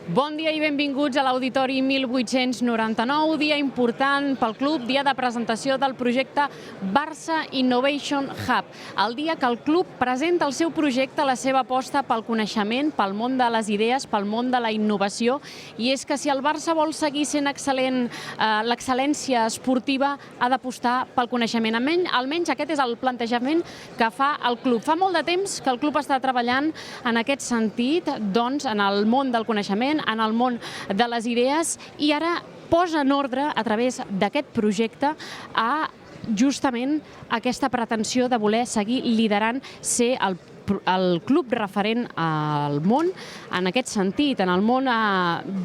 Bon dia i benvinguts a l'Auditori 1899, dia important pel club, dia de presentació del projecte Barça Innovation Hub. El dia que el club presenta el seu projecte, la seva aposta pel coneixement, pel món de les idees, pel món de la innovació. I és que si el Barça vol seguir sent excel·lent, l'excel·lència esportiva ha d'apostar pel coneixement. Almenys aquest és el plantejament que fa el club. Fa molt de temps que el club està treballant en aquest sentit, doncs, en el món del coneixement, en el món de les idees, i ara posa en ordre, a través d'aquest projecte, a justament aquesta pretensió de voler seguir liderant, ser el club referent al món en aquest sentit, en el món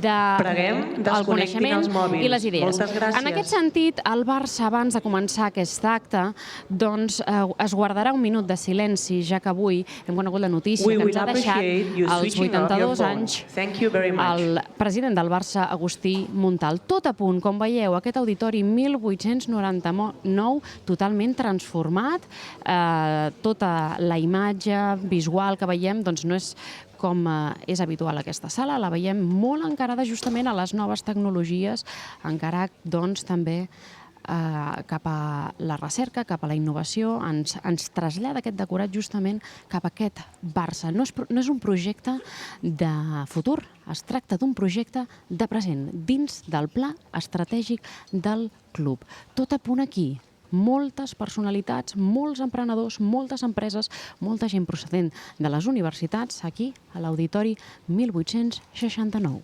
del coneixement i les idees. Moltes gràcies. En aquest sentit, el Barça, abans de començar aquest acte, doncs es guardarà un minut de silenci, ja que avui hem conegut la notícia que ens ha deixat als 82 anys el president del Barça, Agustí Montal. Tot a punt, com veieu, aquest auditori 1899, totalment transformat, tota la imatge visual que veiem doncs no és com és habitual aquesta sala, la veiem molt encarada justament a les noves tecnologies, encarat doncs també cap a la recerca, cap a la innovació, ens trasllada aquest decorat justament cap a aquest Barça. No és un projecte de futur, es tracta d'un projecte de present, dins del pla estratègic del club. Tot a punt aquí. Moltes personalitats, molts emprenedors, moltes empreses, molta gent procedent de les universitats, aquí, a l'Auditori 1869.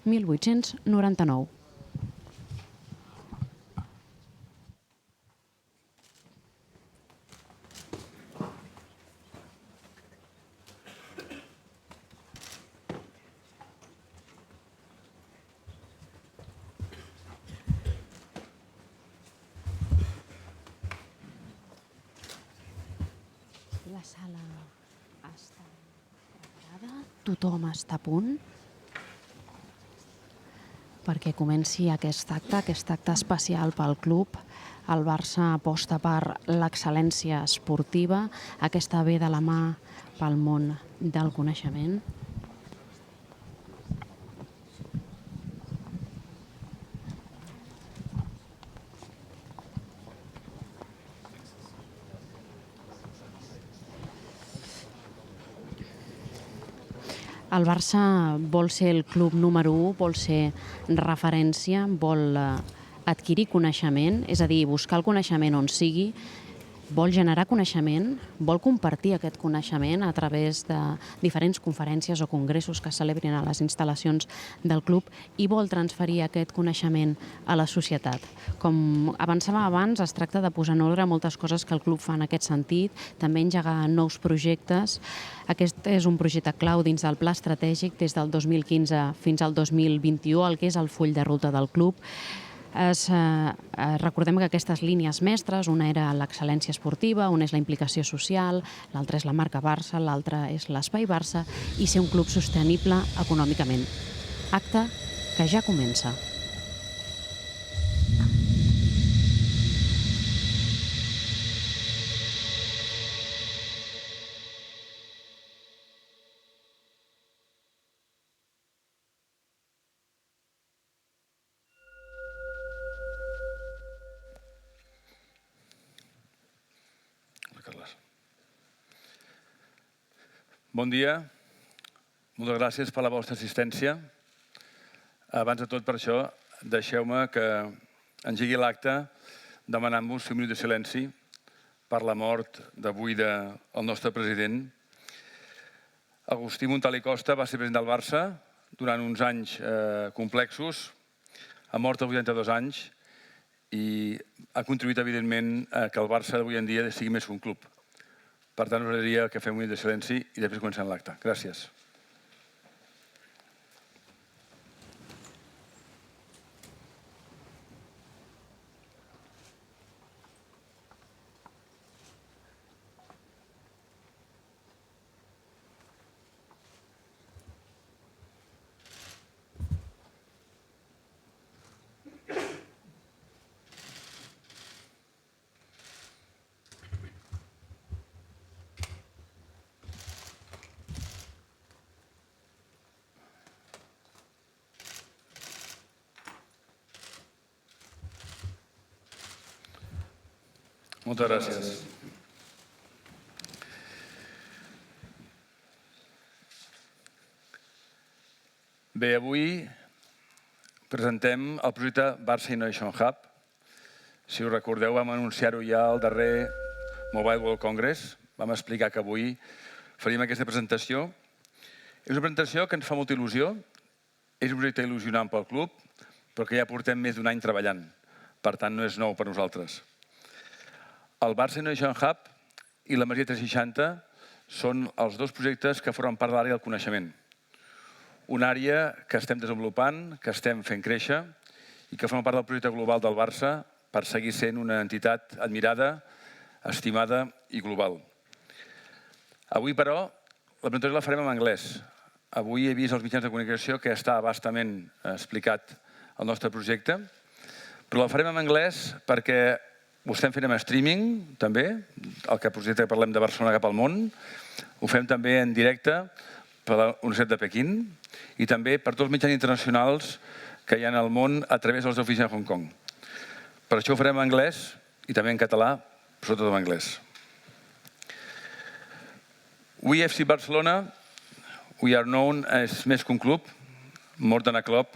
1899. La sala està preparada, tothom està a punt perquè comenci aquest acte especial pel club. El Barça aposta per l'excel·lència esportiva, aquesta ve de la mà pel món del coneixement. El Barça vol ser el club número 1, vol ser referència, vol adquirir coneixement, és a dir, buscar el coneixement on sigui, vol generar coneixement, vol compartir aquest coneixement a través de diferents conferències o congressos que es celebrin a les instal·lacions del club i vol transferir aquest coneixement a la societat. Com avançava abans, es tracta de posar en ordre moltes coses que el club fa en aquest sentit, també engegar nous projectes. Aquest és un projecte clau dins del pla estratègic des del 2015 fins al 2021, el que és el full de ruta del club. Recordem que aquestes línies mestres, una era l'excel·lència esportiva, una és la implicació social, l'altra és la marca Barça, l'altra és l'espai Barça i ser un club sostenible econòmicament. Acte que ja comença. Bon dia. Moltes gràcies per la vostra assistència. Abans de tot, per això, deixeu-me que engegui l'acte demanant-vos 5 minuts de silenci per la mort d'avui del nostre president. Agustí Montal i Costa va ser president del Barça durant uns anys complexos. Ha mort als 82 anys i ha contribuït, evidentment, que el Barça d'avui en dia sigui més que un club. Per tant, us agradaria que fem un minut de silenci i després comencem l'acte. Gràcies. Moltes gràcies. Bé, avui presentem el projecte Barça Innovation Hub. Si us recordeu, vam anunciar-ho ja al darrer Mobile World Congress. Vam explicar que avui faríem aquesta presentació. És una presentació que ens fa molta il·lusió. És un projecte il·lusionant pel club, però que ja portem més d'un any treballant. Per tant, no és nou per nosaltres. El Barça Innovation Hub i la Masia 360 són els dos projectes que formen part de l'àrea del coneixement. Una àrea que estem desenvolupant, que estem fent créixer i que forma part del projecte global del Barça per seguir sent una entitat admirada, estimada i global. Avui, però, la presentació la farem en anglès. Avui he vist als mitjans de comunicació que està bastament explicat el nostre projecte, però la farem en anglès perquè ho estem fent en streaming, també, el que projecte que parlem de Barcelona cap al món. Ho fem també en directe per la Universitat de Pequín i també per tots els mitjans internacionals que hi ha al món a través de les oficines de Hong Kong. Per això ho farem en anglès i també en català, però sobretot en anglès. We FC Barcelona, we are known as més que un club, more than a club,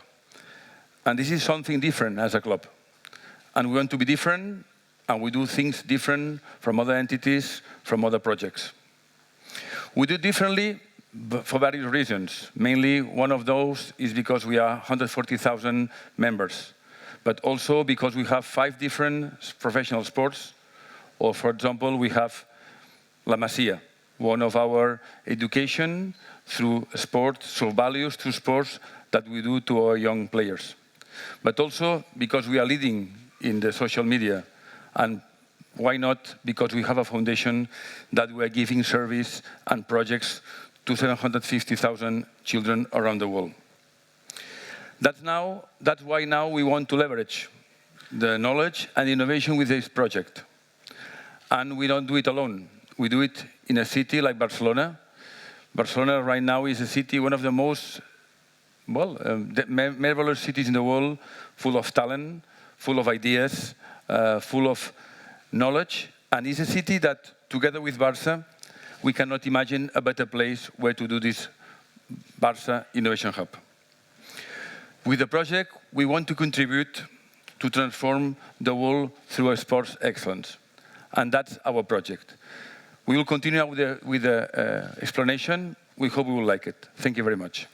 and this is something different as a club. And we want to be different, and we do things different from other entities, from other projects. We do it differently for various reasons. Mainly, one of those is because we are 140,000 members, but also because we have 5 different professional sports, or for example, we have La Masia, one of our education through sports, through values, through sports that we do to our young players. But also because we are leading in the social media, and why not? Because we have a foundation that we are giving service and projects to 750,000 children around the world. That's why now we want to leverage the knowledge and innovation with this project. And we don't do it alone. We do it in a city like Barcelona. Barcelona right now is a city, one of the most marvelous cities in the world, full of talent, full of ideas, full of knowledge. And it's a city that, together with Barça, we cannot imagine a better place where to do this Barça Innovation Hub. With the project, we want to contribute to transform the world through sports excellence. And that's our project. We will continue with the explanation. We hope you will like it. Thank you very much.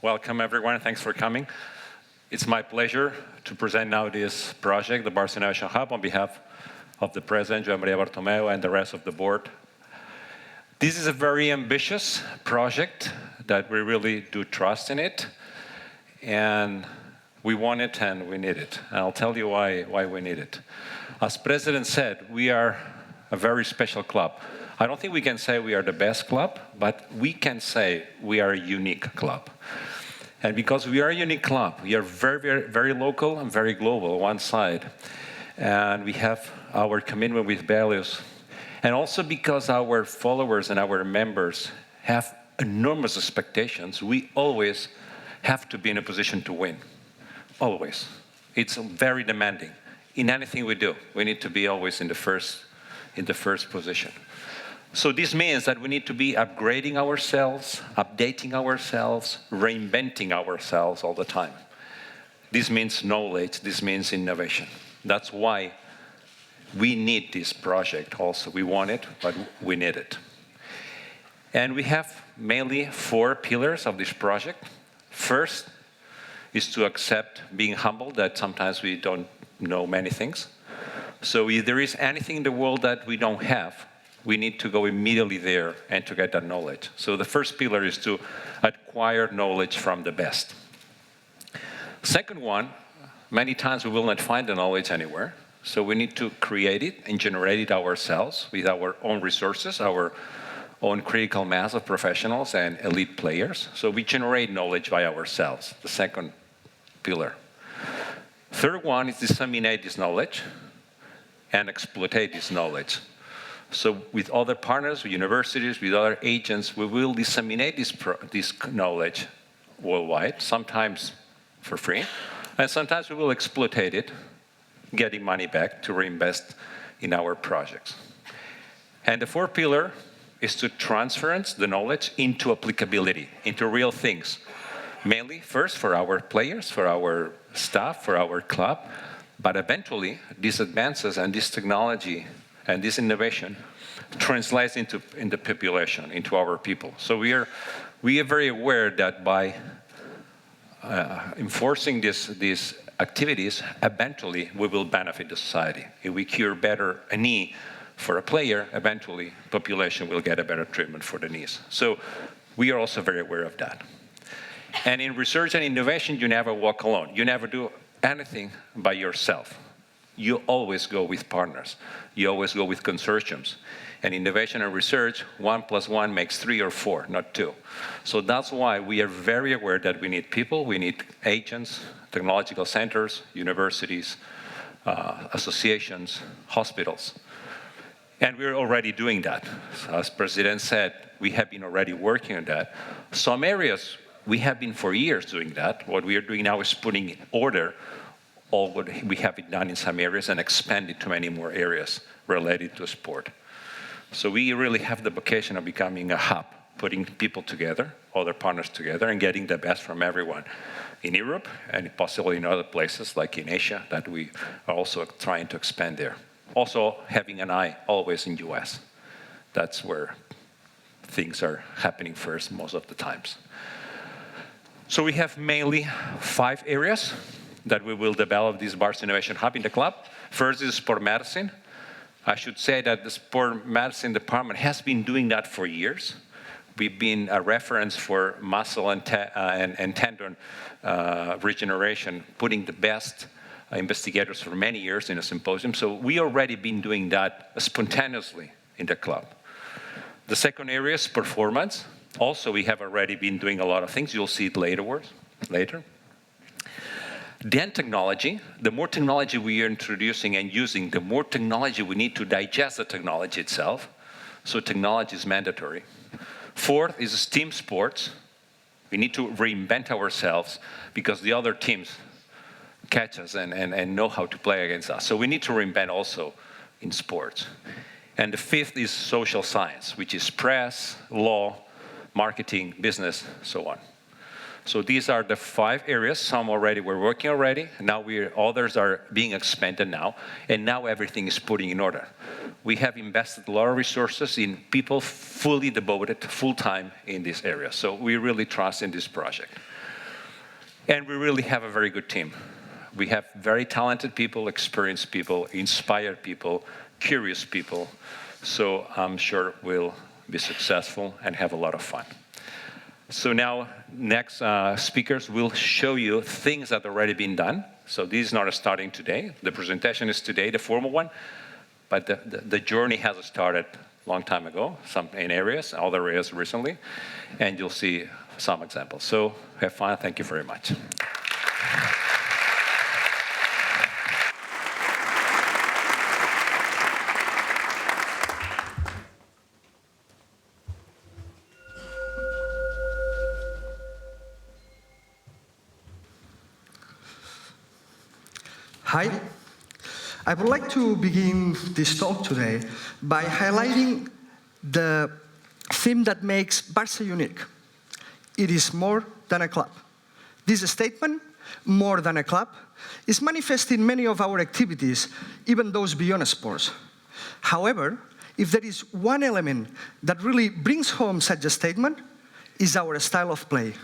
Welcome, everyone. Thanks for coming. It's my pleasure to present now this project, the Barça Innovation Hub, on behalf of the President, Joan Maria Bartomeu, and the rest of the board. This is a very ambitious project that we really do trust in it, and we want it and we need it. And I'll tell you why we need it. As President said, we are a very special club. I don't think we can say we are the best club, but we can say we are a unique club. And because we are a unique club, we are very, very, very local and very global on one side. And we have our commitment with values. And also because our followers and our members have enormous expectations, we always have to be in a position to win. Always. It's very demanding. In anything we do, we need to be always in the first position. So this means that we need to be upgrading ourselves, updating ourselves, reinventing ourselves all the time. This means knowledge, this means innovation. That's why we need this project also. We want it, but we need it. And we have mainly 4 pillars of this project. First is to accept being humble, that sometimes we don't know many things. So if there is anything in the world that we don't have, we need to go immediately there and to get that knowledge. So the first pillar is to acquire knowledge from the best. Second one, many times we will not find the knowledge anywhere. So we need to create it and generate it ourselves with our own resources, our own critical mass of professionals and elite players. So we generate knowledge by ourselves, the second pillar. Third one is disseminate this knowledge and exploitate this knowledge. So with other partners, with universities, with other agents, we will disseminate this knowledge worldwide, sometimes for free, and sometimes we will exploitate it, getting money back to reinvest in our projects. And the fourth pillar is to transference the knowledge into applicability, into real things. Mainly, first, for our players, for our staff, for our club, but eventually, these advances and this technology and this innovation translates into the population, into our people. So we are very aware that by enforcing these activities, eventually we will benefit the society. If we cure better a knee for a player, eventually population will get a better treatment for the knees. So we are also very aware of that. And in research and innovation, you never walk alone. You never do anything by yourself. You always go with partners. You always go with consortiums. And innovation and research, 1 + 1 makes 3 or 4, not 2. So that's why we are very aware that we need people, we need agents, technological centers, universities, associations, hospitals. And we're already doing that. As President said, we have been already working on that. Some areas, we have been for years doing that. What we are doing now is putting in order all what we have done in some areas and expand it to many more areas related to sport. So we really have the vocation of becoming a hub, putting people together, other partners together, and getting the best from everyone in Europe and possibly in other places like in Asia that we are also trying to expand there. Also having an eye always in US. That's where things are happening first most of the times. So we have mainly 5 areas that we will develop this Barça Innovation Hub in the club. First is sport medicine. I should say that the sport medicine department has been doing that for years. We've been a reference for muscle and tendon regeneration, putting the best investigators for many years in a symposium. So we already been doing that spontaneously in the club. The second area is performance. Also, we have already been doing a lot of things. You'll see it later. Then technology. The more technology we are introducing and using, the more technology we need to digest the technology itself. So technology is mandatory. Fourth is team sports. We need to reinvent ourselves because the other teams catch us and know how to play against us. So we need to reinvent also in sports. And the fifth is social science, which is press, law, marketing, business, so on. So these are the 5 areas. Some already we're working already. Now others are being expanded now, and now everything is putting in order. We have invested a lot of resources in people fully devoted, full-time in this area. So we really trust in this project. And we really have a very good team. We have very talented people, experienced people, inspired people, curious people. So I'm sure we'll be successful and have a lot of fun. So now, next speakers will show you things that have already been done. So this is not starting today. The presentation is today, the formal one. But the journey has started a long time ago, some in areas, other areas recently. And you'll see some examples. So have fun. Thank you very much. Hi. I would like to begin this talk today by highlighting the theme that makes Barça unique. It is more than a club. This statement, more than a club, is manifest in many of our activities, even those beyond sports. However, if there is one element that really brings home such a statement, is our style of play.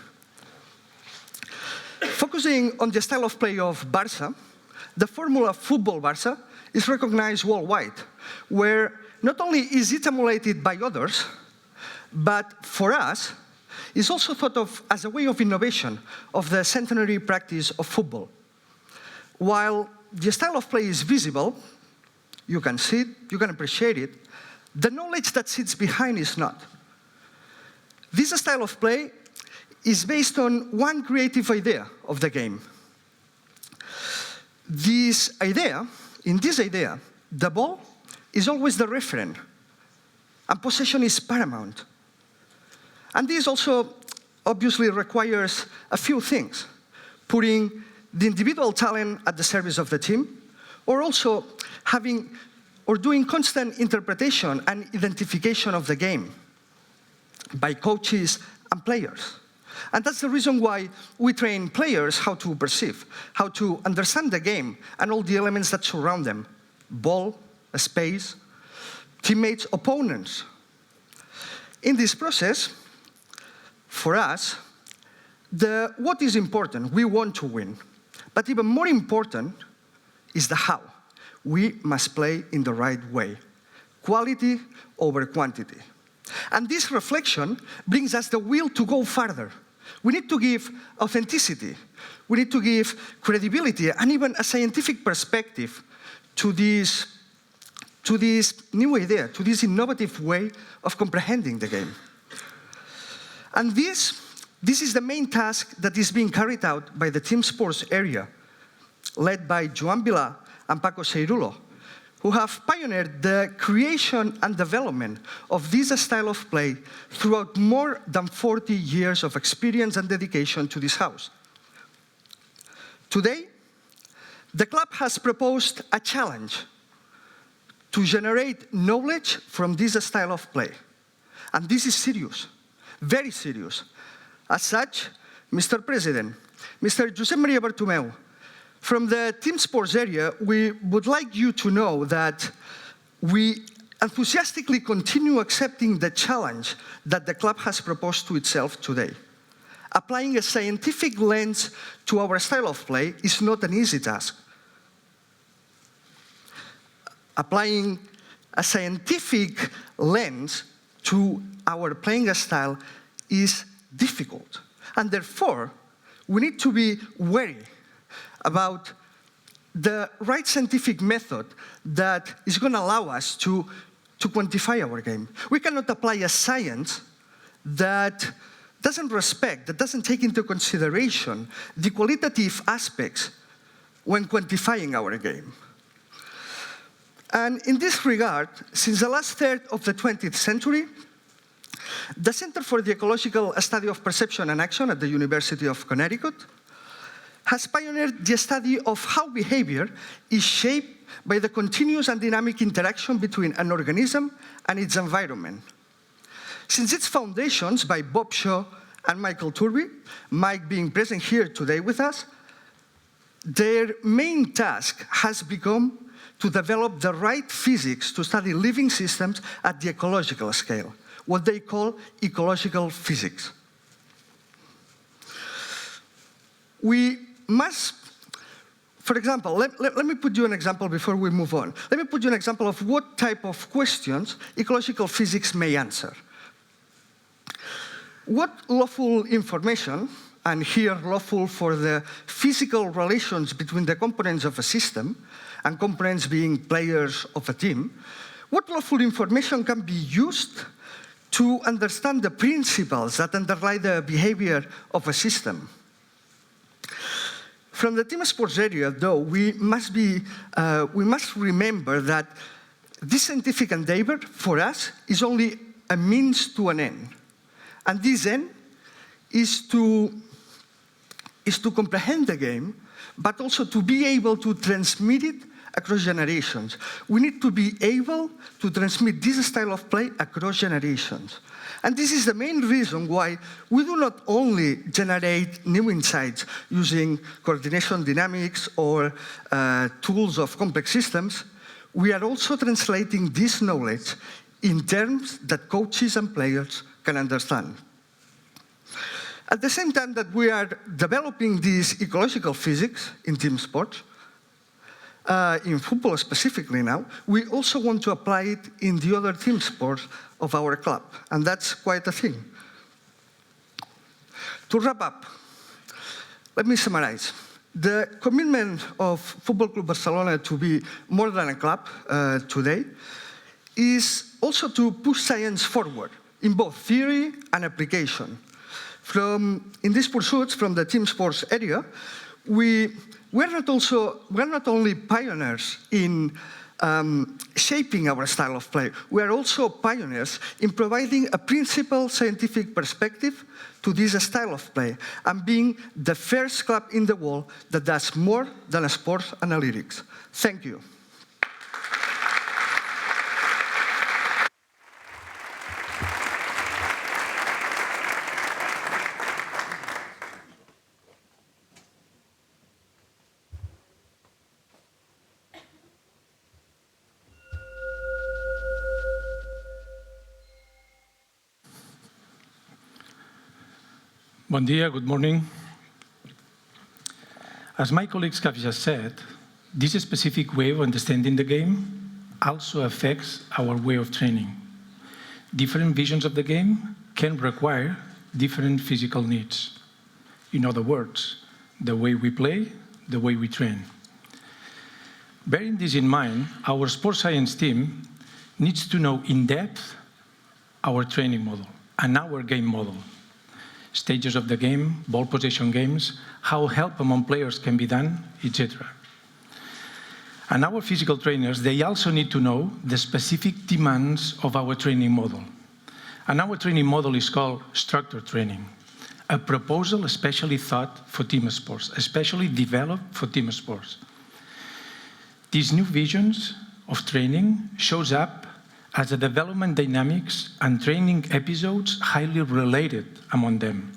Focusing on the style of play of Barça, the formula Football Barça is recognized worldwide, where not only is it emulated by others, but for us, is also thought of as a way of innovation of the centenary practice of football. While the style of play is visible, you can see it, you can appreciate it, the knowledge that sits behind is not. This style of play is based on one creative idea of the game. In this idea, the ball is always the referent, and possession is paramount. And this also obviously requires a few things, putting the individual talent at the service of the team, or also doing constant interpretation and identification of the game by coaches and players. And that's the reason why we train players how to perceive, how to understand the game and all the elements that surround them. Ball, space, teammates, opponents. In this process, for us, what is important? We want to win. But even more important is the how. We must play in the right way. Quality over quantity. And this reflection brings us the will to go further. We need to give authenticity. We need to give credibility and even a scientific perspective to this new idea, to this innovative way of comprehending the game. And this is the main task that is being carried out by the team sports area, led by Joan Vilà and Paco Seirulo, who have pioneered the creation and development of this style of play throughout more than 40 years of experience and dedication to this house. Today, the club has proposed a challenge to generate knowledge from this style of play. And this is serious, very serious. As such, Mr. President, Mr. Josep Maria Bartomeu, from the team sports area, we would like you to know that we enthusiastically continue accepting the challenge that the club has proposed to itself today. Applying a scientific lens to our style of play is not an easy task. Applying a scientific lens to our playing style is difficult. And therefore, we need to be wary about the right scientific method that is going to allow us to quantify our game. We cannot apply a science that doesn't respect, that doesn't take into consideration the qualitative aspects when quantifying our game. And in this regard, since the last third of the 20th century, the Center for the Ecological Study of Perception and Action at the University of Connecticut has pioneered the study of how behavior is shaped by the continuous and dynamic interaction between an organism and its environment. Since its foundations by Bob Shaw and Michael Turby, Mike being present here today with us, their main task has become to develop the right physics to study living systems at the ecological scale, what they call ecological physics. We must, for example, let me put you an example before we move on. Let me put you an example of what type of questions ecological physics may answer. What lawful information, and here lawful for the physical relations between the components of a system, and components being players of a team, what lawful information can be used to understand the principles that underlie the behavior of a system? From the team sports area, though, we must remember that this scientific endeavor, for us, is only a means to an end. And this end is to comprehend the game but also to be able to transmit it across generations. We need to be able to transmit this style of play across generations. And this is the main reason why we do not only generate new insights using coordination dynamics or tools of complex systems, we are also translating this knowledge in terms that coaches and players can understand. At the same time that we are developing this ecological physics in team sports, in football specifically now, we also want to apply it in the other team sports of our club, and that's quite a thing. To wrap up, let me summarize. The commitment of Football Club Barcelona to be more than a club today is also to push science forward in both theory and application. In these pursuits from the team sports area, we're not only pioneers in shaping our style of play, we are also pioneers in providing a principled scientific perspective to this style of play and being the first club in the world that does more than sports analytics. Thank you. Bon dia, good morning. As my colleagues have just said, this specific way of understanding the game also affects our way of training. Different visions of the game can require different physical needs. In other words, the way we play, the way we train. Bearing this in mind, our sports science team needs to know in depth our training model and our game model. Stages of the game, ball possession games, how help among players can be done, etc. And our physical trainers, they also need to know the specific demands of our training model. And our training model is called structured training, a proposal especially thought for team sports, especially developed for team sports. These new visions of training shows up as a development dynamics and training episodes highly related among them.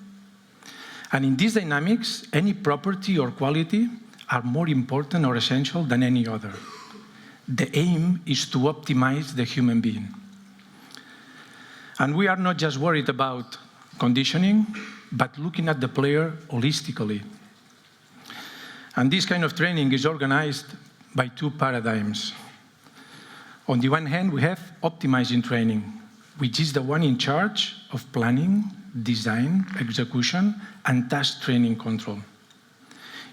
And in these dynamics, any property or quality are more important or essential than any other. The aim is to optimize the human being. And we are not just worried about conditioning, but looking at the player holistically. And this kind of training is organized by two paradigms. On the one hand, we have optimizing training, which is the one in charge of planning, design, execution, and task training control.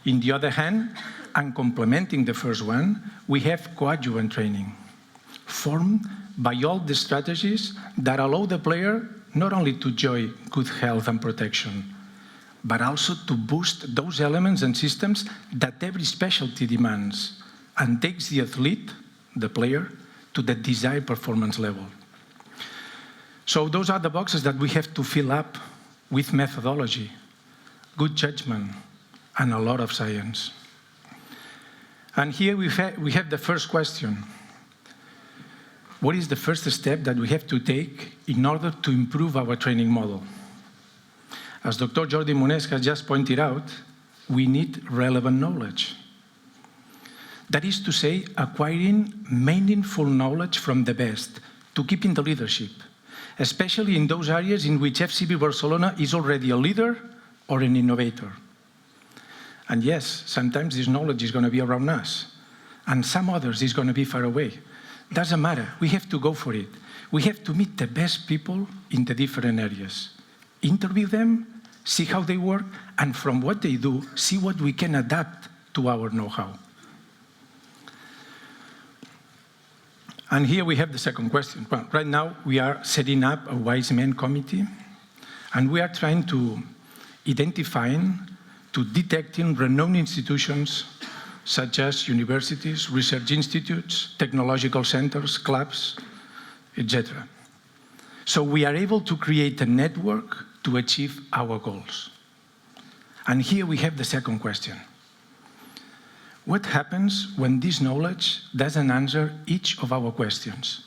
In the other hand, and complementing the first one, we have coadjuvant training, formed by all the strategies that allow the player not only to enjoy good health and protection, but also to boost those elements and systems that every specialty demands and takes the athlete, the player, to the desired performance level. So those are the boxes that we have to fill up with methodology, good judgment, and a lot of science. And here we have the first question. What is the first step that we have to take in order to improve our training model? As Dr. Jordi Munez has just pointed out, we need relevant knowledge. That is to say, acquiring meaningful knowledge from the best to keep in the leadership, especially in those areas in which FCB Barcelona is already a leader or an innovator. And yes, sometimes this knowledge is going to be around us, and some others is going to be far away. Doesn't matter, we have to go for it. We have to meet the best people in the different areas, interview them, see how they work, and from what they do, see what we can adapt to our know-how. And here we have the second question. Well, right now, we are setting up a wise men committee, and we are trying to identifying, to detecting renowned institutions such as universities, research institutes, technological centers, clubs, etc. So we are able to create a network to achieve our goals. And here we have the second question. What happens when this knowledge doesn't answer each of our questions?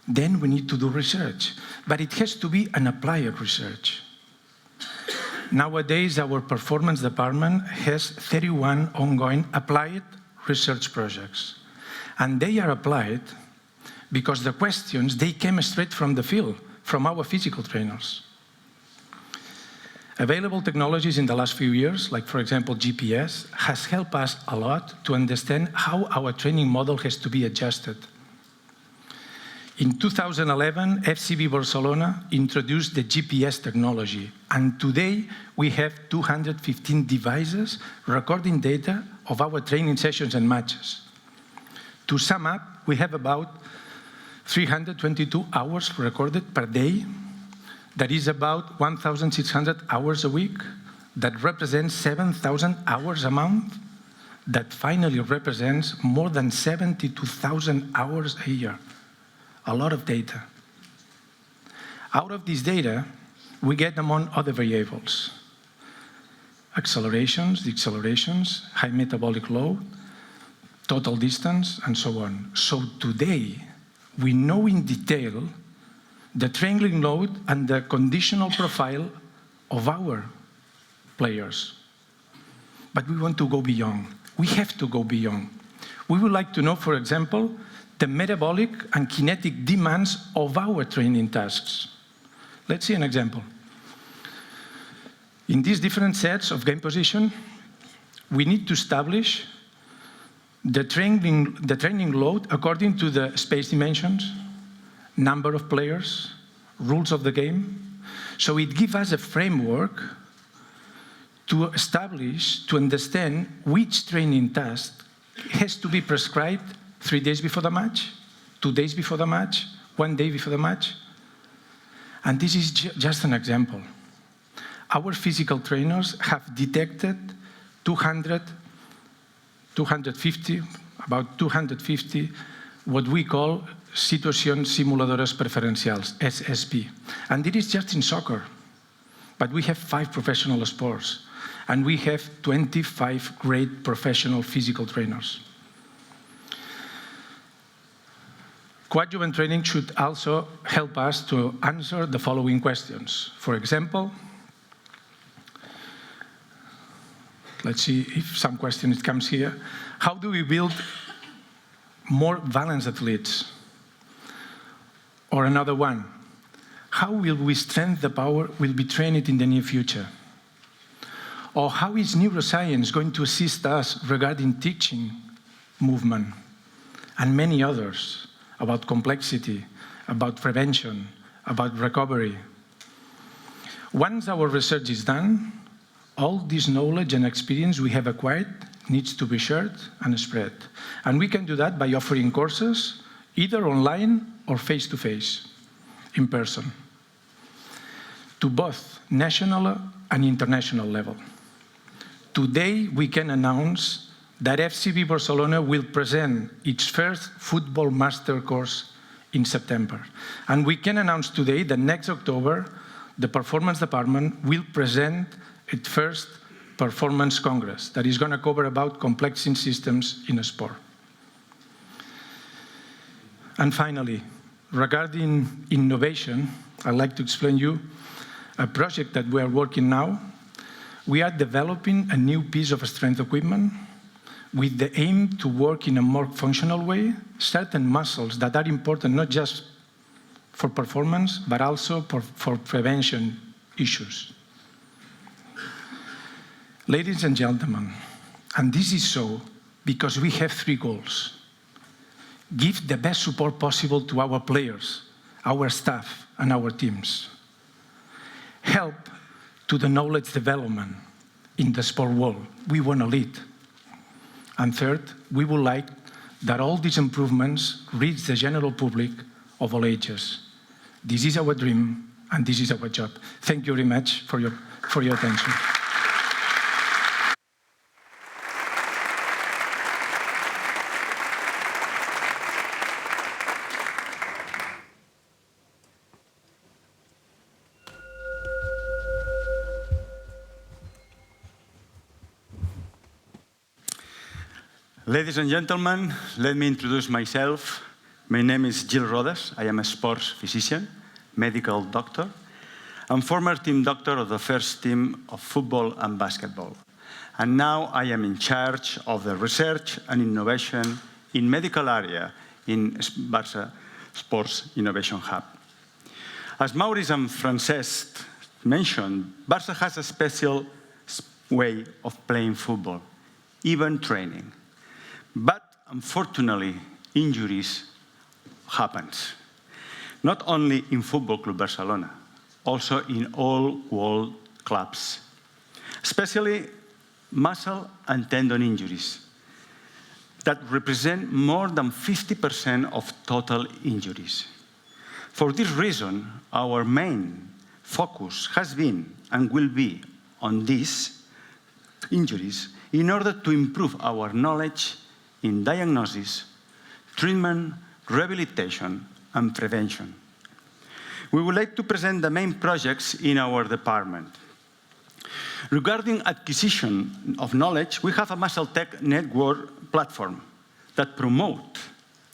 Then we need to do research, but it has to be an applied research. Nowadays, our performance department has 31 ongoing applied research projects. And they are applied because the questions, they came straight from the field, from our physical trainers. Available technologies in the last few years, like for example GPS, has helped us a lot to understand how our training model has to be adjusted. In 2011, FCB Barcelona introduced the GPS technology, and today we have 215 devices recording data of our training sessions and matches. To sum up, we have about 322 hours recorded per day. That is about 1,600 hours a week. That represents 7,000 hours a month. That finally represents more than 72,000 hours a year. A lot of data. Out of this data, we get, among other variables, accelerations, decelerations, high metabolic load, total distance, and so on. So today, we know in detail the training load and the conditional profile of our players. But we want to go beyond. We have to go beyond. We would like to know, for example, the metabolic and kinetic demands of our training tasks. Let's see an example. In these different sets of game position, we need to establish the training load according to the space dimensions, number of players, rules of the game. So it gives us a framework to establish, to understand which training task has to be prescribed 3 days before the match, 2 days before the match, 1 day before the match. And this is just an example. Our physical trainers have detected 250, what we call Situacions Simuladoras Preferencials, SSP. And it is just in soccer. But we have 5 professional sports, and we have 25 great professional physical trainers. Coadjuvant training should also help us to answer the following questions. For example, let's see if some questions comes here. How do we build more balanced athletes? Or another one, how will we strengthen the power will be trained in the near future? Or how is neuroscience going to assist us regarding teaching movement? And many others, about complexity, about prevention, about recovery. Once our research is done, all this knowledge and experience we have acquired needs to be shared and spread. And we can do that by offering courses, either online or face-to-face, in person, to both national and international level. Today, we can announce that FCB Barcelona will present its first football master course in September. And we can announce today that next October, the performance department will present its first performance congress that is going to cover about complexing systems in a sport. And finally, regarding innovation, I'd like to explain you a project that we are working now. We are developing a new piece of strength equipment with the aim to work in a more functional way, certain muscles that are important not just for performance, but also for prevention issues. Ladies and gentlemen, and this is so because we have 3 goals. Give the best support possible to our players, our staff, and our teams. Help to the knowledge development in the sport world. We want to lead. And third, we would like that all these improvements reach the general public of all ages. This is our dream, and this is our job. Thank you very much for your attention. Ladies and gentlemen, let me introduce myself. My name is Gil Rodas. I am a sports physician, medical doctor, and former team doctor of the first team of football and basketball. And now I am in charge of the research and innovation in medical area in Barça Sports Innovation Hub. As Maurice and Francesc mentioned, Barça has a special way of playing football, even training. But unfortunately, injuries happen. Not only in Football Club Barcelona, also in all world clubs, especially muscle and tendon injuries that represent more than 50% of total injuries. For this reason, our main focus has been and will be on these injuries in order to improve our knowledge in diagnosis, treatment, rehabilitation, and prevention. We would like to present the main projects in our department. Regarding acquisition of knowledge, we have a muscle tech network platform that promotes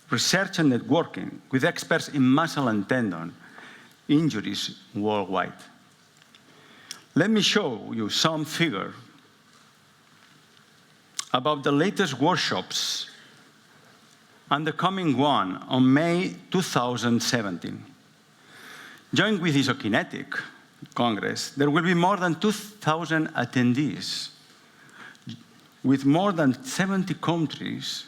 research and networking with experts in muscle and tendon injuries worldwide. Let me show you some figures about the latest workshops and the coming one on May 2017. Joined with Isokinetic Congress, there will be more than 2,000 attendees with more than 70 countries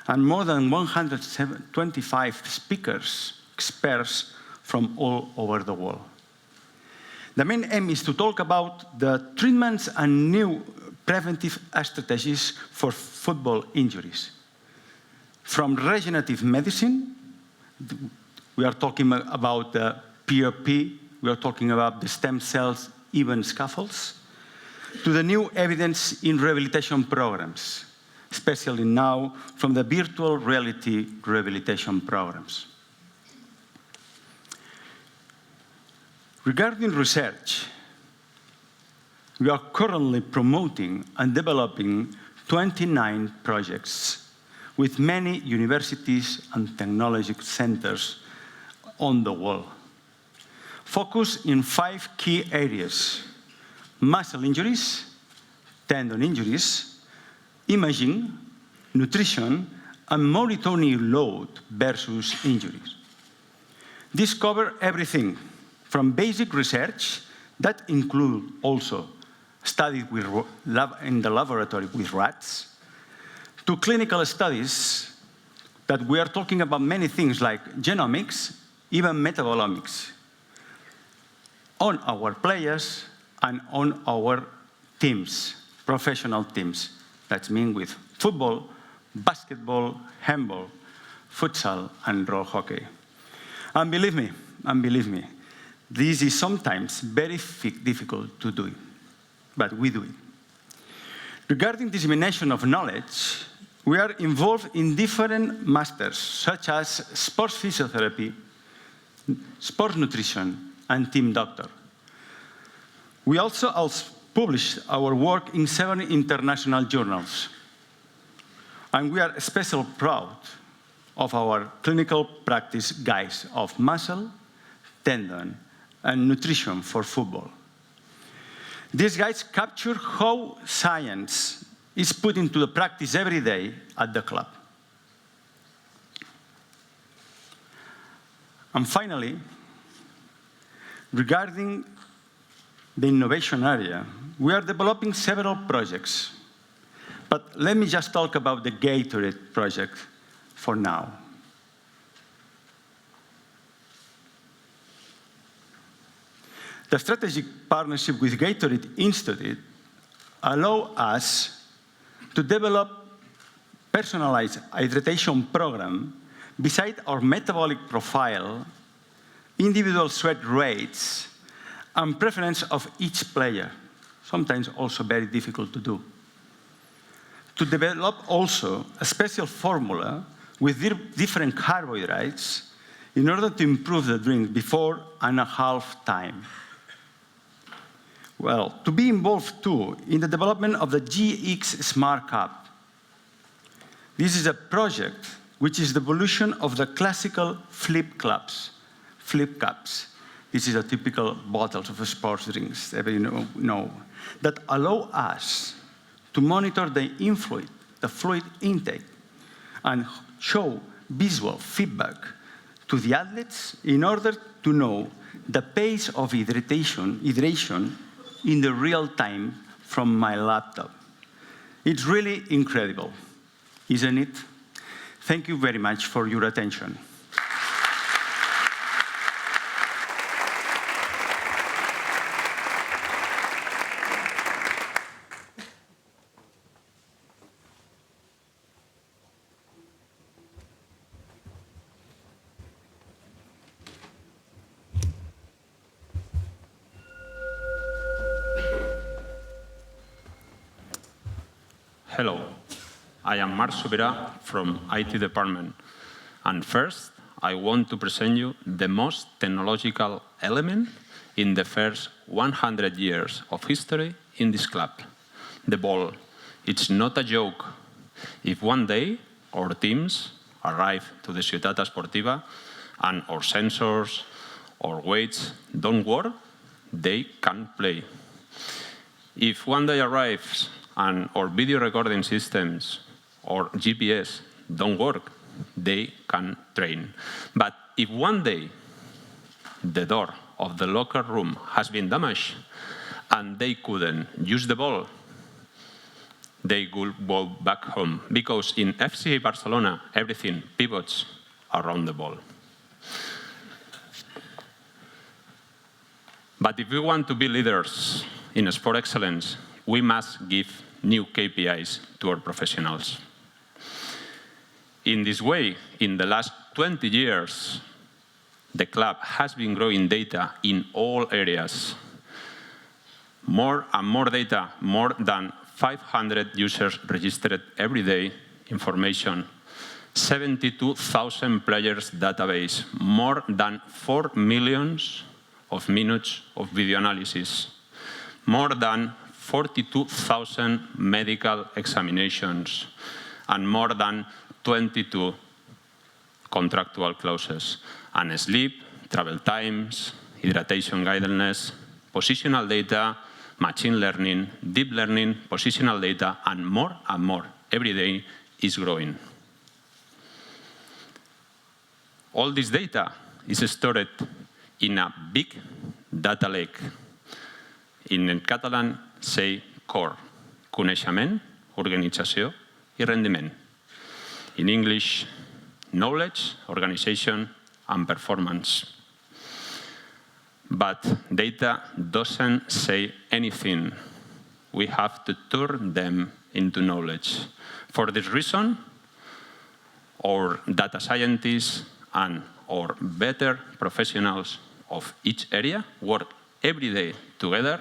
and more than 125 speakers, experts from all over the world. The main aim is to talk about the treatments and new preventive strategies for football injuries. From regenerative medicine, we are talking about the PRP, we are talking about the stem cells, even scaffolds, to the new evidence in rehabilitation programs, especially now from the virtual reality rehabilitation programs. Regarding research, we are currently promoting and developing 29 projects with many universities and technology centers on the world. Focus in 5 key areas: muscle injuries, tendon injuries, imaging, nutrition, and monitoring load versus injuries. This covers everything from basic research that include also studies in the laboratory with rats, to clinical studies that we are talking about many things like genomics, even metabolomics, on our players and on our teams, professional teams. That means with football, basketball, handball, futsal, and roller hockey. And believe me, this is sometimes very difficult to do, but we do it. Regarding dissemination of knowledge, we are involved in different masters, such as sports physiotherapy, sports nutrition, and team doctor. We also publish our work in 7 international journals. And we are especially proud of our clinical practice guides of muscle, tendon, and nutrition for football. These guides capture how science is put into the practice every day at the club. And finally, regarding the innovation area, we are developing several projects. But let me just talk about the Gatorade project for now. The strategic partnership with Gatorade Institute allows us to develop personalized hydration program beside our metabolic profile, individual sweat rates, and preference of each player, sometimes also very difficult to do. To develop also a special formula with different carbohydrates in order to improve the drink before and a half time. Well, to be involved too in the development of the GX Smart Cup. This is a project which is the evolution of the classical flip cups. This is a typical bottles of sports drinks that you know that allow us to monitor the fluid intake and show visual feedback to the athletes in order to know the pace of hydration in the real time from my laptop. It's really incredible, isn't it? Thank you very much for your attention. Hello, I am Marc Subirà from IT department. And first, I want to present you the most technological element in the first 100 years of history in this club, the ball. It's not a joke. If one day our teams arrive to the Ciutat Esportiva and our sensors or weights don't work, they can't play. If one day arrives and our video recording systems or GPS don't work, they can train. But if one day the door of the locker room has been damaged and they couldn't use the ball, they will go back home, because in FC Barcelona, everything pivots around the ball. But if we want to be leaders in sport excellence, we must give new KPIs to our professionals. In this way, in the last 20 years, the club has been growing data in all areas. More and more data, more than 500 users registered every day, information, 72,000 players database, more than 4 million of minutes of video analysis, more than 42,000 medical examinations, and more than 22 contractual clauses, and sleep, travel times, hydration guidelines, positional data, machine learning, deep learning, positional data, and more every day is growing. All this data is stored in a big data lake. In Catalan, say core, coneixement, organització i rendiment. In English, knowledge, organization, and performance. But data doesn't say anything. We have to turn them into knowledge. For this reason, our data scientists and our better professionals of each area work every day together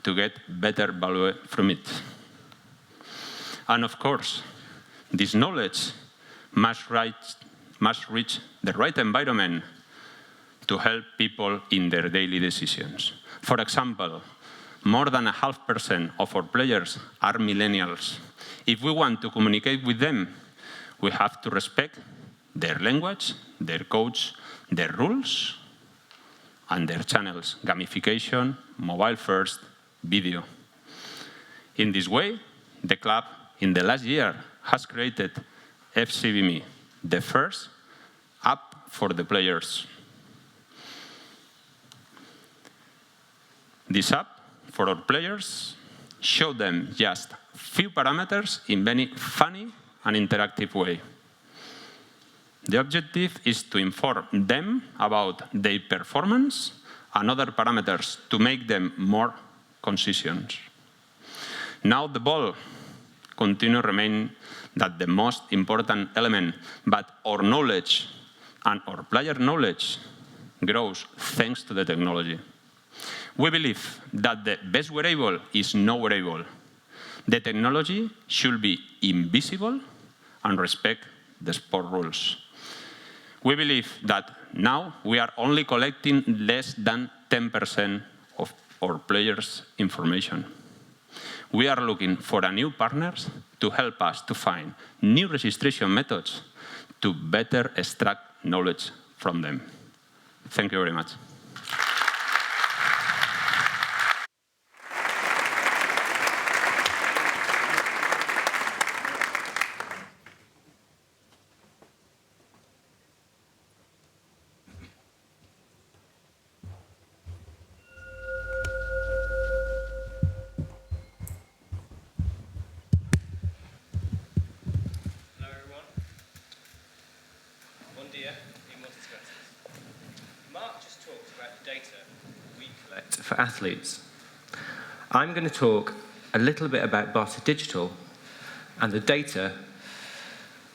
to get better value from it. And of course, this knowledge must reach the right environment to help people in their daily decisions. For example, more than 0.5% of our players are millennials. If we want to communicate with them, we have to respect their language, their codes, their rules, and their channels, gamification, mobile first, video. In this way, the club in the last year has created FCBME, the first app for the players. This app for our players shows them just few parameters in very funny and interactive way. The objective is to inform them about their performance and other parameters to make them more consistent. Now the ball continues to remain that the most important element, but our knowledge and our player knowledge grows thanks to the technology. We believe that the best wearable is no wearable. The technology should be invisible and respect the sport rules. We believe that now we are only collecting less than 10% of our players' information. We are looking for new partners to help us to find new registration methods to better extract knowledge from them. Thank you very much. For athletes. I'm going to talk a little bit about Barça Digital and the data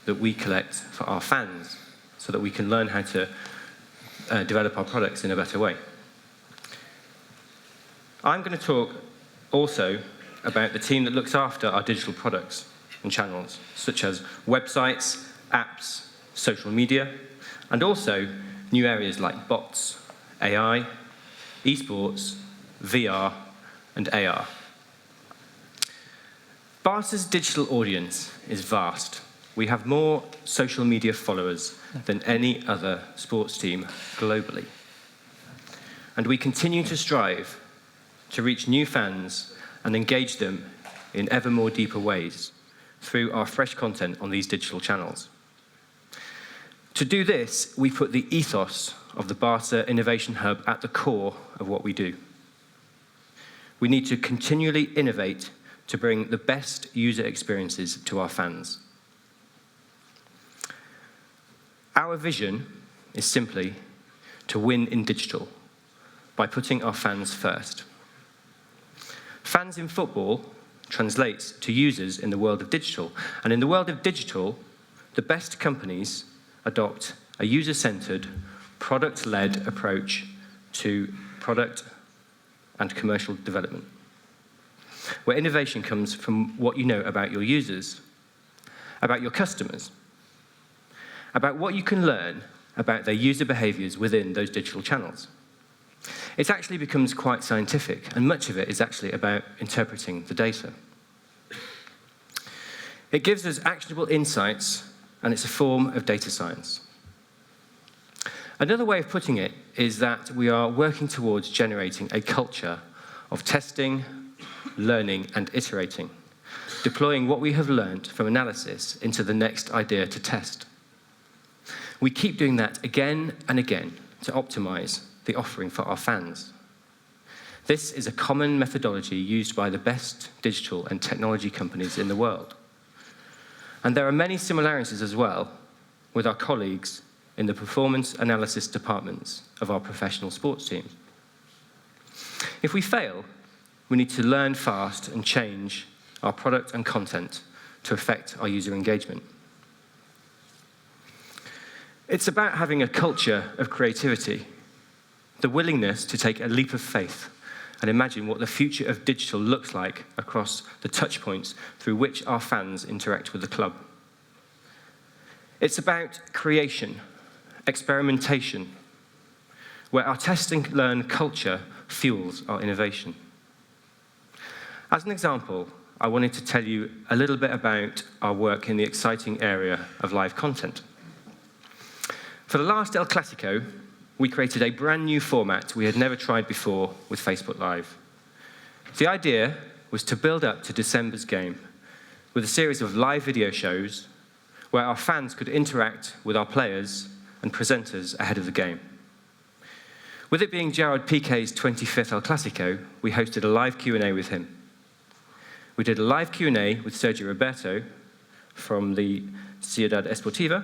that we collect for our fans so that we can learn how to develop our products in a better way. I'm going to talk also about the team that looks after our digital products and channels, such as websites, apps, social media, and also new areas like bots, AI, esports, VR, and AR. Barca's digital audience is vast. We have more social media followers than any other sports team globally. And we continue to strive to reach new fans and engage them in ever more deeper ways through our fresh content on these digital channels. To do this, we put the ethos of the Barça Innovation Hub at the core of what we do. We need to continually innovate to bring the best user experiences to our fans. Our vision is simply to win in digital by putting our fans first. Fans in football translates to users in the world of digital. And in the world of digital, the best companies adopt a user-centered, product-led approach to product and commercial development, where innovation comes from what you know about your users, about your customers, about what you can learn about their user behaviors within those digital channels. It actually becomes quite scientific, and much of it is actually about interpreting the data. It gives us actionable insights, and it's a form of data science. Another way of putting it is that we are working towards generating a culture of testing, learning, and iterating, deploying what we have learned from analysis into the next idea to test. We keep doing that again and again to optimize the offering for our fans. This is a common methodology used by the best digital and technology companies in the world. And there are many similarities as well with our colleagues in the performance analysis departments of our professional sports teams. If we fail, we need to learn fast and change our product and content to affect our user engagement. It's about having a culture of creativity, the willingness to take a leap of faith and imagine what the future of digital looks like across the touch points through which our fans interact with the club. It's about creation, experimentation, where our test and learn culture fuels our innovation. As an example, I wanted to tell you a little bit about our work in the exciting area of live content. For the last El Clasico, we created a brand new format we had never tried before with Facebook Live. The idea was to build up to December's game with a series of live video shows where our fans could interact with our players and presenters ahead of the game. With it being Gerard Piqué's 25th El Clasico, we hosted a live Q&A with him. We did a live Q&A with Sergio Roberto from the Ciudad Esportiva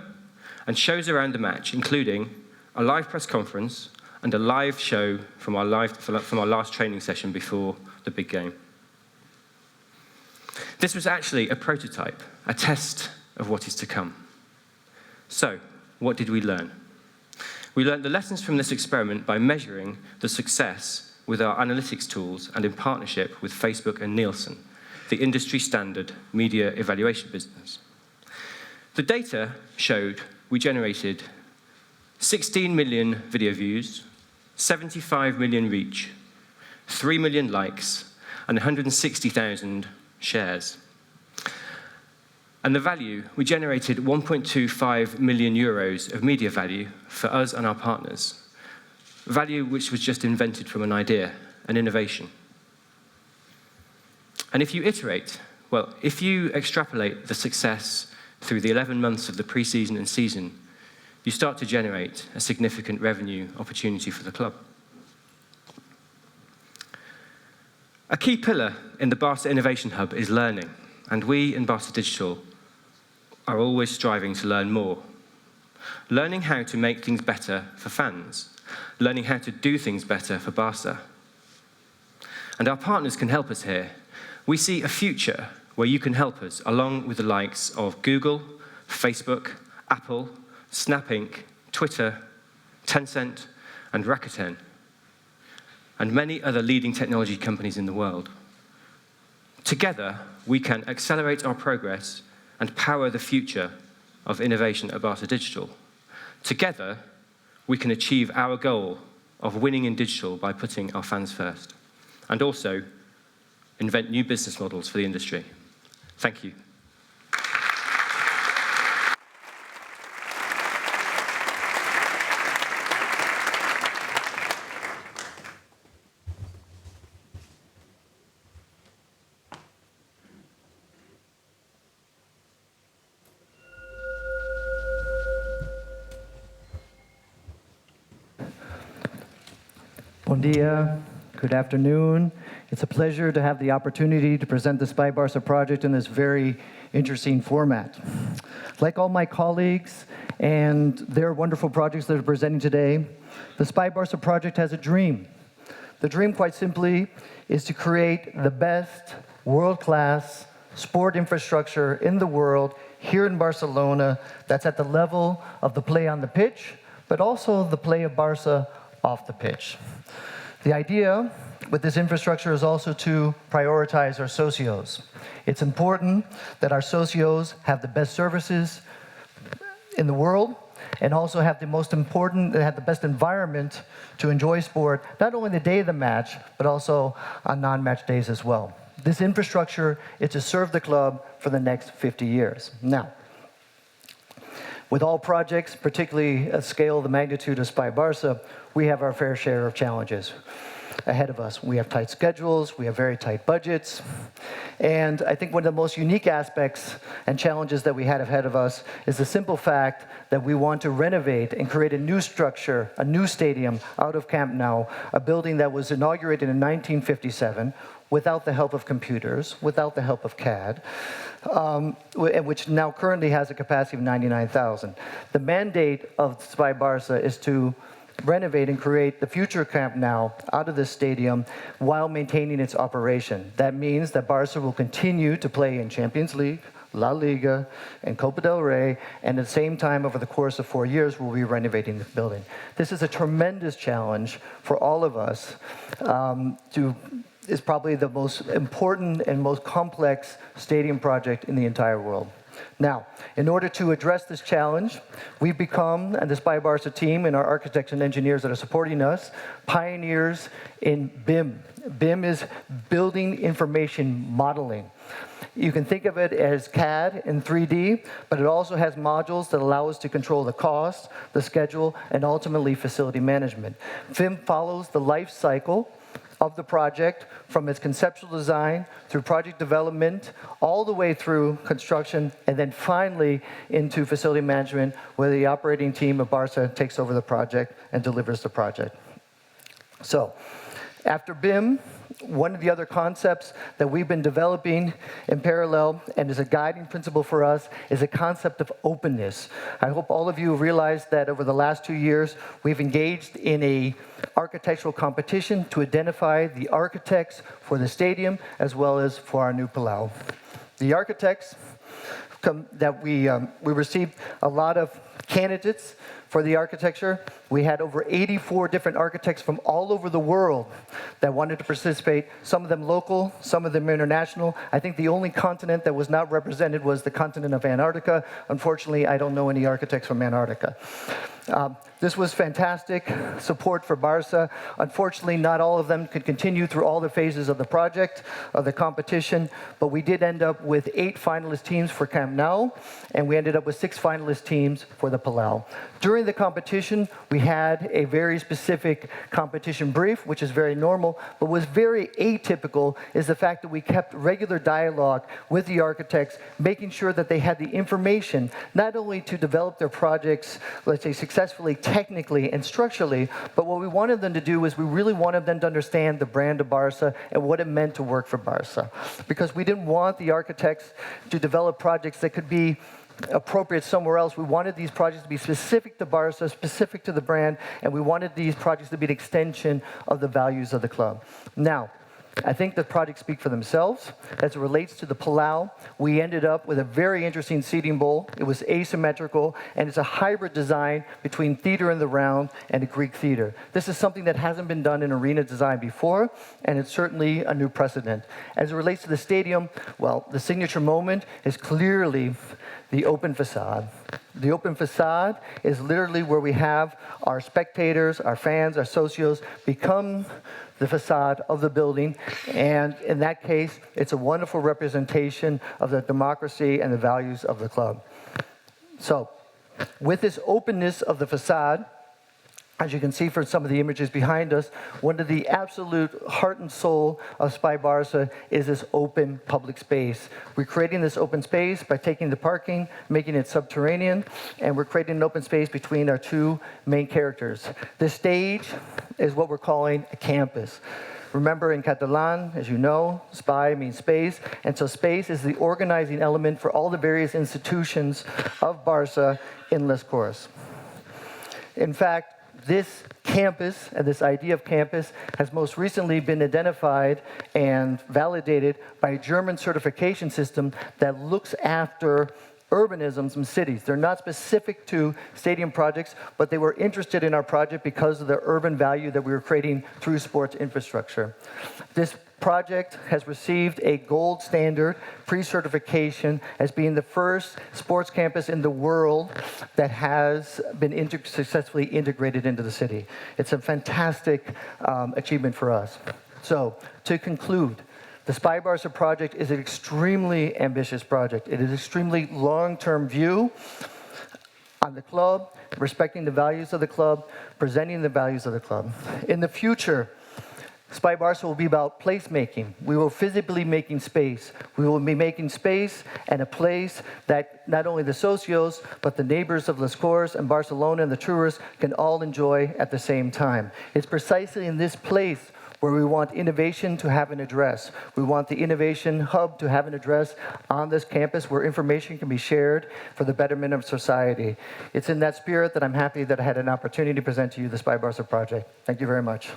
and shows around the match, including a live press conference and a live show from our last training session before the big game. This was actually a prototype, a test of what is to come. So, what did we learn? We learned the lessons from this experiment by measuring the success with our analytics tools and in partnership with Facebook and Nielsen, the industry standard media evaluation business. The data showed we generated 16 million video views, 75 million reach, 3 million likes, and 160,000 shares. And the value, we generated 1.25 million euros of media value for us and our partners. Value which was just invented from an idea, an innovation. And if you iterate, well, if you extrapolate the success through the 11 months of the pre-season and season, you start to generate a significant revenue opportunity for the club. A key pillar in the Barça Innovation Hub is learning, and we in Barça Digital are always striving to learn more. Learning how to make things better for fans, learning how to do things better for Barça. And our partners can help us here. We see a future where you can help us, along with the likes of Google, Facebook, Apple, Snap Inc., Twitter, Tencent, and Rakuten, and many other leading technology companies in the world. Together, we can accelerate our progress and power the future of innovation at Barça Digital. Together, we can achieve our goal of winning in digital by putting our fans first, and also invent new business models for the industry. Thank you. Bon dia, good afternoon. It's a pleasure to have the opportunity to present the Spy Barça project in this very interesting format. Like all my colleagues and their wonderful projects that are presenting today, the Spy Barça project has a dream. The dream, quite simply, is to create the best world-class sport infrastructure in the world here in Barcelona that's at the level of the play on the pitch, but also the play of Barça off the pitch. The idea with this infrastructure is also to prioritize our socios. It's important that our socios have the best services in the world and also have the best environment to enjoy sport, not only the day of the match, but also on non-match days as well. This infrastructure is to serve the club for the next 50 years. Now, with all projects, particularly at scale, the magnitude of Spy Barça, we have our fair share of challenges ahead of us. We have tight schedules, we have very tight budgets, and I think one of the most unique aspects and challenges that we had ahead of us is the simple fact that we want to renovate and create a new structure, a new stadium out of Camp Nou, a building that was inaugurated in 1957 without the help of computers, without the help of CAD, which now currently has a capacity of 99,000. The mandate of Spy Barça is to renovate and create the future Camp Nou out of this stadium while maintaining its operation. That means that Barça will continue to play in Champions League, La Liga, and Copa del Rey, and at the same time, over the course of 4 years, we'll be renovating the building. This is a tremendous challenge for all of us is probably the most important and most complex stadium project in the entire world. Now, in order to address this challenge, we've become, and the Spy Barça team and our architects and engineers that are supporting us, pioneers in BIM. BIM is Building Information Modeling. You can think of it as CAD in 3D, but it also has modules that allow us to control the cost, the schedule, and ultimately facility management. BIM follows the life cycle of the project from its conceptual design through project development, all the way through construction, and then finally into facility management, where the operating team of Barça takes over the project and delivers the project. So, after BIM, one of the other concepts that we've been developing in parallel and is a guiding principle for us is a concept of openness. I hope all of you realize that over the last 2 years, we've engaged in an architectural competition to identify the architects for the stadium as well as for our new Palau. The architects that we received a lot of candidates for the architecture. We had over 84 different architects from all over the world that wanted to participate, some of them local, some of them international. I think the only continent that was not represented was the continent of Antarctica. Unfortunately, I don't know any architects from Antarctica. This was fantastic support for Barça. Unfortunately, not all of them could continue through all the phases of the project, of the competition, but we did end up with 8 finalist teams for Camp Nou, and we ended up with 6 finalist teams for the Palau. During the competition, we had a very specific competition brief, which is very normal, but was very atypical is the fact that we kept regular dialogue with the architects, making sure that they had the information, not only to develop their projects, let's say, successfully, technically, and structurally, but what we wanted them to do is we really wanted them to understand the brand of Barça and what it meant to work for Barça. Because we didn't want the architects to develop projects that could be appropriate somewhere else. We wanted these projects to be specific to Barça, specific to the brand, and we wanted these projects to be an extension of the values of the club. Now, I think the projects speak for themselves. As it relates to the Palau, we ended up with a very interesting seating bowl. It was asymmetrical, and it's a hybrid design between theater in the round and a Greek theater. This is something that hasn't been done in arena design before, and it's certainly a new precedent. As it relates to the stadium, well, the signature moment is clearly the open facade. The open facade is literally where we have our spectators, our fans, our socios become the facade of the building, and in that case, it's a wonderful representation of the democracy and the values of the club. So, with this openness of the facade, as you can see from some of the images behind us, one of the absolute heart and soul of Spy Barça is this open public space. We're creating this open space by taking the parking, making it subterranean, and we're creating an open space between our 2 main characters. This stage is what we're calling a campus. Remember, in Catalan, as you know, spy means space, and so space is the organizing element for all the various institutions of Barça in Les Corts. In fact, this campus and this idea of campus has most recently been identified and validated by a German certification system that looks after urbanisms in cities. They're not specific to stadium projects, but they were interested in our project because of the urban value that we were creating through sports infrastructure. This project has received a gold standard pre-certification as being the first sports campus in the world that has been successfully integrated into the city. It's a fantastic achievement for us. So, to conclude, the Spy Barça project is an extremely ambitious project. It is an extremely long-term view on the club, respecting the values of the club, presenting the values of the club. In the future, Spy Barça will be about placemaking. We will physically making space. We will be making space and a place that not only the socios, but the neighbors of Les Corts and Barcelona and the tourists can all enjoy at the same time. It's precisely in this place where we want innovation to have an address. We want the Innovation Hub to have an address on this campus where information can be shared for the betterment of society. It's in that spirit that I'm happy that I had an opportunity to present to you the Spy Barça project. Thank you very much.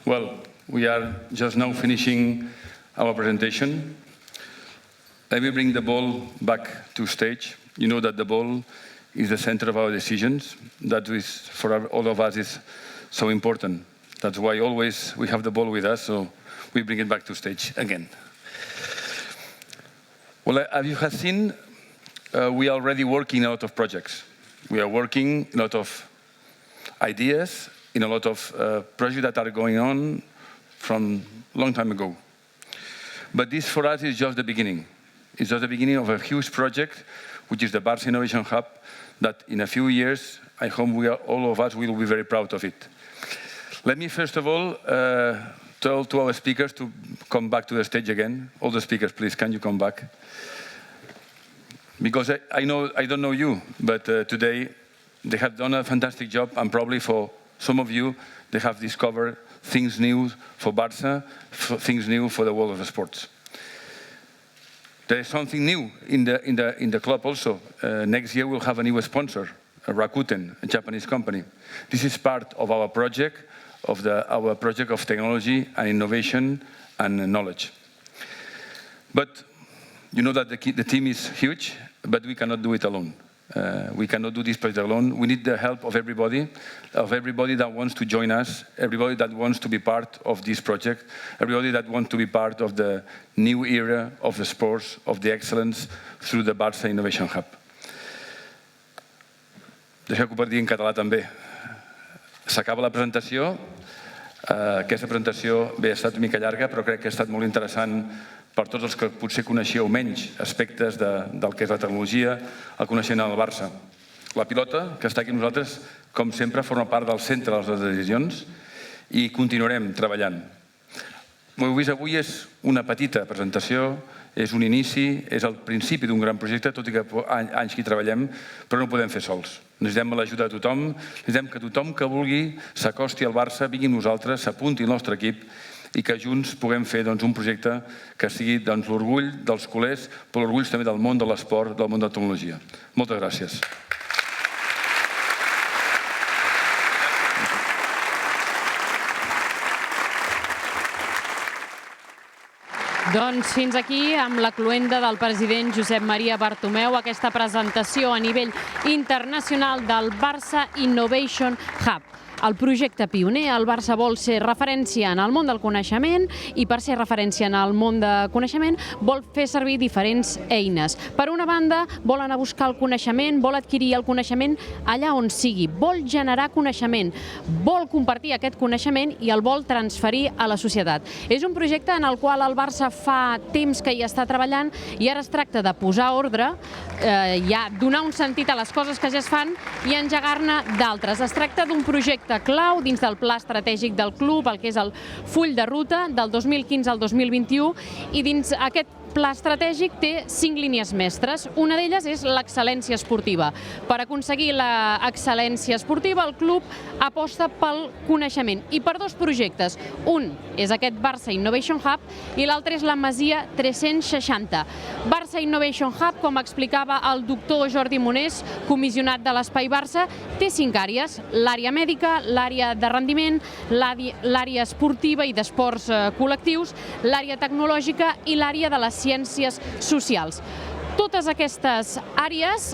Well, we are just now finishing our presentation. Let me bring the ball back to stage. You know that the ball is the center of our decisions. That is, for all of us, is so important. That's why always we have the ball with us, so we bring it back to stage again. Well, as you have seen, we are already working in a lot of projects. We are working in a lot of ideas, in a lot of projects that are going on from a long time ago. But this, for us, is just the beginning. It's just the beginning of a huge project, which is the Barça Innovation Hub, that in a few years, I hope all of us will be very proud of it. Let me first of all tell to our speakers to come back to the stage again. All the speakers, please, can you come back? Because I don't know you, but today they have done a fantastic job, and probably for some of you, they have discovered things new for Barça, things new for the world of sports. There is something new in the club also. Next year we'll have a new sponsor, Rakuten, a Japanese company. This is part of our project, our project of technology and innovation and knowledge. But you know that the team is huge, but we cannot do it alone. We cannot do this project alone. We need the help of everybody that wants to join us, everybody that wants to be part of this project, everybody that wants to be part of the new era of the sports, of the excellence through the Barça Innovation Hub. Deixeu que ho parli en català també. S'acaba la presentació. Aquesta presentació bé, ha estat una mica llarga, però crec que ha estat molt interessant per tots els que potser coneixeu menys aspectes del que és la tecnologia, el coneixement del Barça. La pilota, que està aquí amb nosaltres, com sempre, forma part del centre de les decisions i continuarem treballant. Com heu vist, avui és una petita presentació, és un inici, és el principi d'un gran projecte, tot i que anys que hi treballem, però no ho podem fer sols. Necessitem l'ajuda de tothom, necessitem que tothom que vulgui s'acosti al Barça, vingui amb nosaltres, s'apunti al nostre equip i que junts puguem fer un projecte que sigui l'orgull dels culers, però l'orgull també del món de l'esport, del món de la tecnologia. Moltes gràcies. Doncs fins aquí, amb la cloenda del president Josep Maria Bartomeu, aquesta presentació a nivell internacional del Barça Innovation Hub. El projecte pioner, el Barça vol ser referència en el món del coneixement i per ser referència en el món de coneixement vol fer servir diferents eines. Per una banda, vol anar a buscar el coneixement, vol adquirir el coneixement allà on sigui, vol generar coneixement, vol compartir aquest coneixement i el vol transferir a la societat. És un projecte en el qual el Barça fa temps que hi està treballant i ara es tracta de posar ordre, donar un sentit a les coses que ja es fan i engegar-ne d'altres. Es tracta d'un projecte clau dins del pla estratègic del club, el que és el full de ruta del 2015 al 2021, i dins aquest pla estratègic té 5 línies mestres. Una d'elles és l'excel·lència esportiva. Per aconseguir l'excel·lència esportiva, el club aposta pel coneixement i per 2 projectes. Un és aquest Barça Innovation Hub i l'altre és la Masia 360. Barça Innovation Hub, com explicava el doctor Jordi Monés, comissionat de l'Espai Barça, té 5 àrees: l'àrea mèdica, l'àrea de rendiment, l'àrea esportiva i d'esports col·lectius, l'àrea tecnològica i l'àrea de les ciències socials. Totes aquestes àrees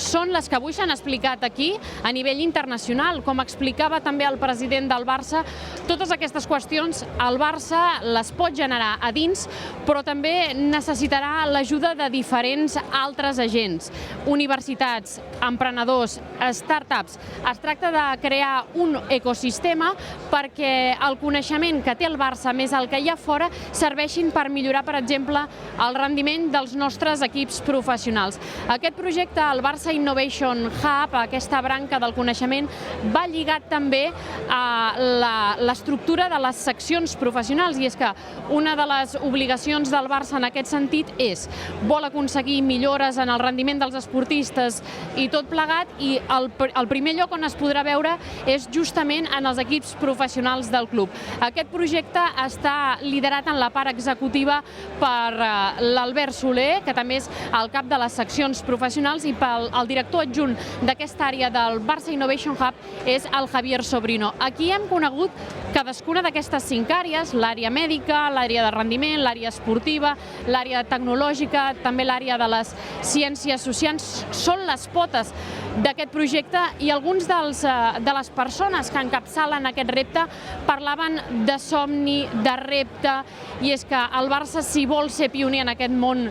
són les que avui s'han explicat aquí a nivell internacional. Com explicava també el president del Barça, totes aquestes qüestions el Barça les pot generar a dins, però també necessitarà l'ajuda de diferents altres agents, universitats, emprenedors, startups. Es tracta de crear un ecosistema perquè el coneixement que té el Barça més el que hi ha fora serveixin per millorar, per exemple, el rendiment dels nostres equips professionals. Aquest projecte, el Barça Innovation Hub, aquesta branca del coneixement, va lligat també a l'estructura de les seccions professionals, i és que una de les obligacions del Barça en aquest sentit vol aconseguir millores en el rendiment dels esportistes i tot plegat, i el primer lloc on es podrà veure és justament en els equips professionals del club. Aquest projecte està liderat en la part executiva per l'Albert Soler, que també és al cap de les seccions professionals, i el director adjunt d'aquesta àrea del Barça Innovation Hub és el Javier Sobrino. Aquí hem conegut cadascuna d'aquestes 5 àrees, l'àrea mèdica, l'àrea de rendiment, l'àrea esportiva, l'àrea tecnològica, també l'àrea de les ciències socials. Són les potes d'aquest projecte, i alguns de les persones que encapçalen aquest repte parlaven de somni, de repte, i és que el Barça, si vol ser pioner en aquest món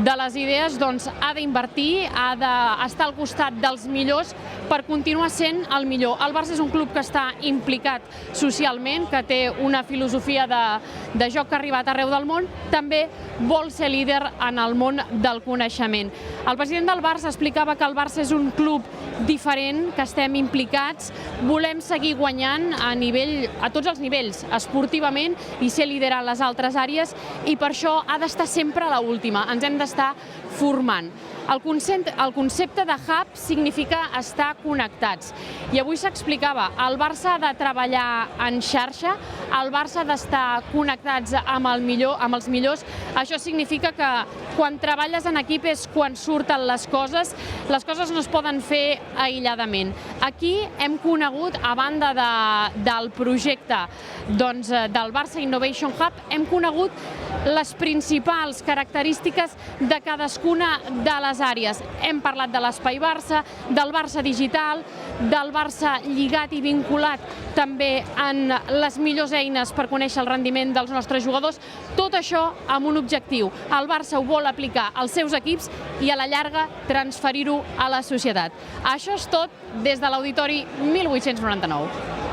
de les idees, doncs ha d'invertir, ha d'estar al costat dels millors per continuar sent el millor. El Barça és un club que està implicat socialment, que té una filosofia de joc que ha arribat arreu del món, també vol ser líder en el món del coneixement. El president del Barça explicava que el Barça és un club diferent, que estem implicats, volem seguir guanyant a tots els nivells, esportivament, i ser líder en les altres àrees, i per això ha d'estar sempre a l'última, ens hem d'estar formant. El concepte de hub significa estar connectats, i avui s'explicava, el Barça ha de treballar en xarxa, el Barça ha d'estar connectats amb els millors. Això significa que quan treballes en equip és quan surten les coses no es poden fer aïlladament. Aquí hem conegut, a banda del projecte del Barça Innovation Hub, hem conegut les principals característiques de cadascuna de les àrees. Hem parlat de l'espai Barça, del Barça digital, del Barça lligat i vinculat també en les millors eines per conèixer el rendiment dels nostres jugadors. Tot això amb un objectiu. El Barça ho vol aplicar als seus equips i a la llarga transferir-ho a la societat. Això és tot des de l'Auditori 1899.